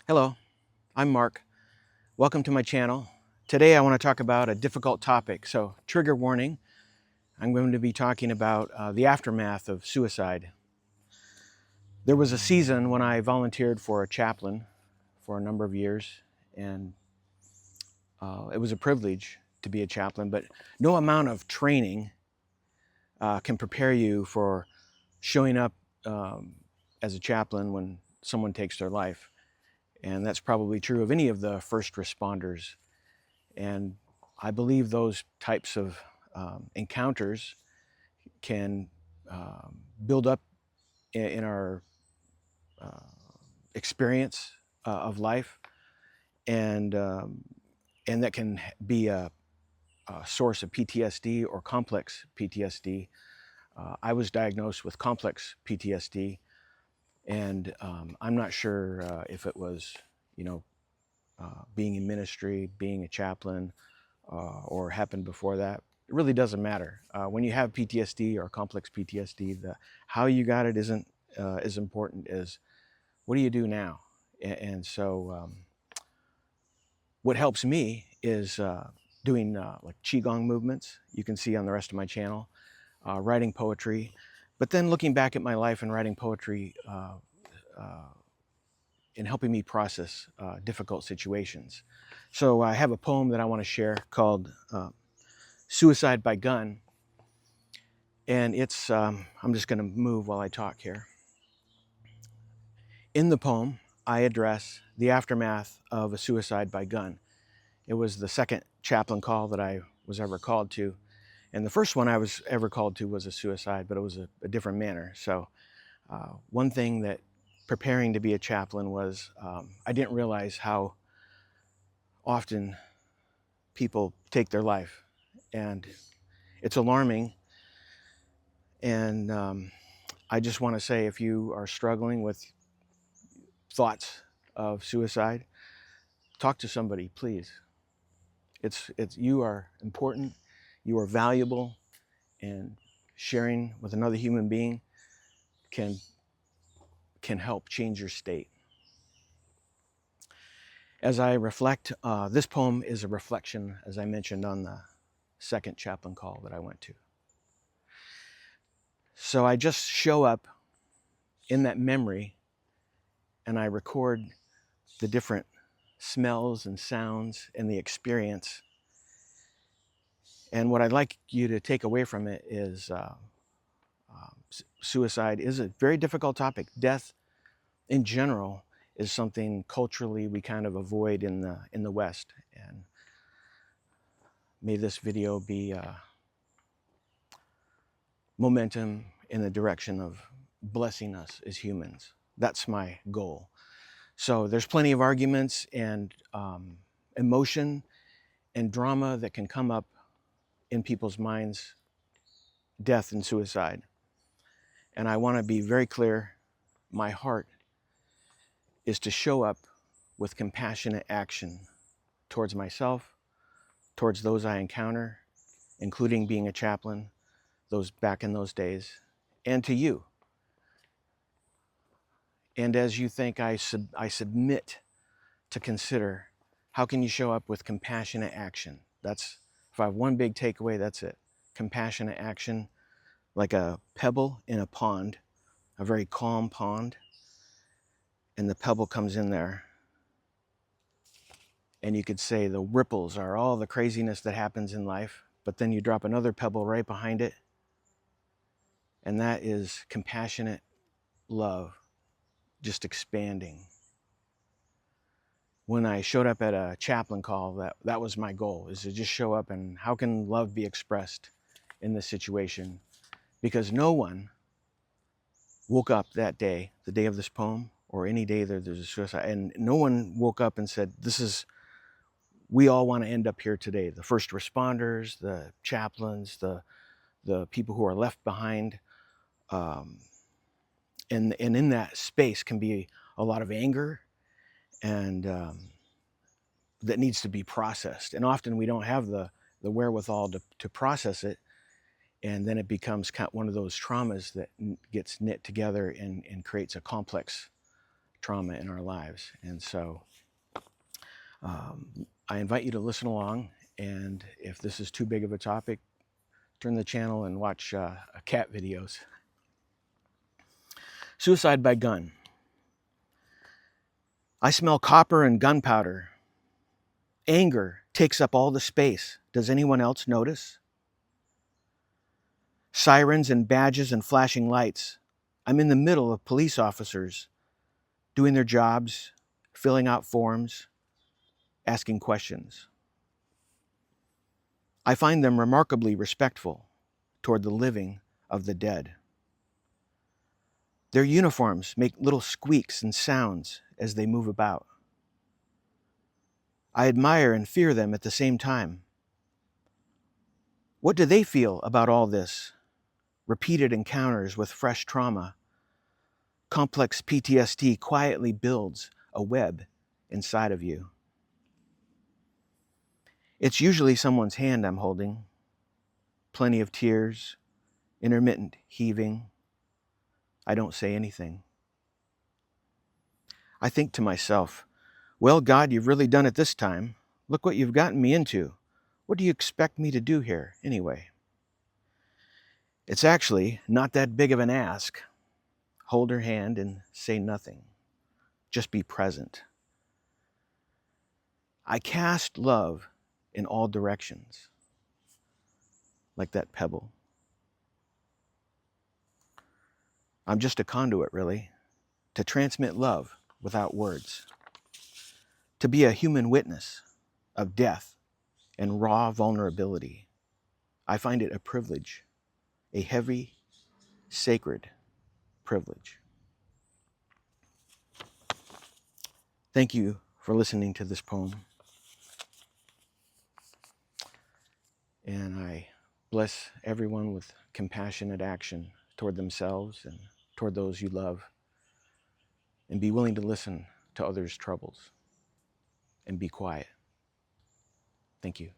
Hello, I'm Mark. Welcome to my channel. Today I want to talk about a difficult topic, so trigger warning. I'm going to be talking about the aftermath of suicide. There was a season when I volunteered for a chaplain for a number of years, and it was a privilege to be a chaplain, but no amount of training can prepare you for showing up as a chaplain when someone takes their life. And that's probably true of any of the first responders. And I believe those types of encounters can build up in our experience of life, and that can be a source of PTSD or complex PTSD. I was diagnosed with complex PTSD, and I'm not sure if it was, being in ministry, being a chaplain, or happened before that. It really doesn't matter. When you have PTSD or complex PTSD, how you got it isn't as important as what do you do now. And so what helps me is doing like qigong movements. You can see on the rest of my channel, writing poetry, but then looking back at my life and writing poetry and helping me process difficult situations. So I have a poem that I want to share called Suicide by Gun. And it's, I'm just going to move while I talk here. In the poem, I address the aftermath of a suicide by gun. It was the second chaplain call that I was ever called to. And the first one I was ever called to was a suicide, but it was a different manner. So one thing that preparing to be a chaplain was I didn't realize how often people take their life. And it's alarming. And I just want to say, if you are struggling with thoughts of suicide, talk to somebody, please. It's you are important, you are valuable, and sharing with another human being can help change your state. As I reflect, this poem is a reflection, as I mentioned, on the second chaplain call that I went to. So I just show up in that memory and I record the different smells and sounds and the experience. And what I'd like you to take away from it is suicide is a very difficult topic. Death in general is something culturally we kind of avoid in the West. And may this video be momentum in the direction of blessing us as humans. That's my goal. So there's plenty of arguments and emotion and drama that can come up in people's minds, death and suicide. And I want to be very clear, my heart is to show up with compassionate action towards myself, towards those I encounter, including being a chaplain, those back in those days, and to you. And as you think, I submit to consider, how can you show up with compassionate action? That's, if I have one big takeaway, that's it. Compassionate action, like a pebble in a pond, a very calm pond, and the pebble comes in there. And you could say the ripples are all the craziness that happens in life, but then you drop another pebble right behind it, and that is compassionate love, just expanding. When I showed up at a chaplain call, that was my goal, is to just show up and how can love be expressed in this situation? Because no one woke up that day, the day of this poem, or any day that there's a suicide, and no one woke up and said, we all want to end up here today. The first responders, the chaplains, the people who are left behind. And in that space can be a lot of anger and that needs to be processed. And often we don't have the wherewithal to process it. And then it becomes kind of one of those traumas that gets knit together and creates a complex trauma in our lives. And so I invite you to listen along. And if this is too big of a topic, turn the channel and watch cat videos. Suicide by gun. I smell copper and gunpowder. Anger takes up all the space. Does anyone else notice? Sirens and badges and flashing lights. I'm in the middle of police officers doing their jobs, filling out forms, asking questions. I find them remarkably respectful toward the living of the dead. Their uniforms make little squeaks and sounds as they move about. I admire and fear them at the same time. What do they feel about all this? Repeated encounters with fresh trauma. Complex PTSD quietly builds a web inside of you. It's usually someone's hand I'm holding. Plenty of tears, intermittent heaving. I don't say anything. I think to myself, well, God, you've really done it this time. Look what you've gotten me into. What do you expect me to do here, anyway? It's actually not that big of an ask. Hold her hand and say nothing. Just be present. I cast love in all directions, like that pebble. I'm just a conduit, really, to transmit love without words, to be a human witness of death and raw vulnerability. I find it a privilege, a heavy, sacred privilege. Thank you for listening to this poem. And I bless everyone with compassionate action toward themselves and toward those you love. And be willing to listen to others' troubles and be quiet. Thank you.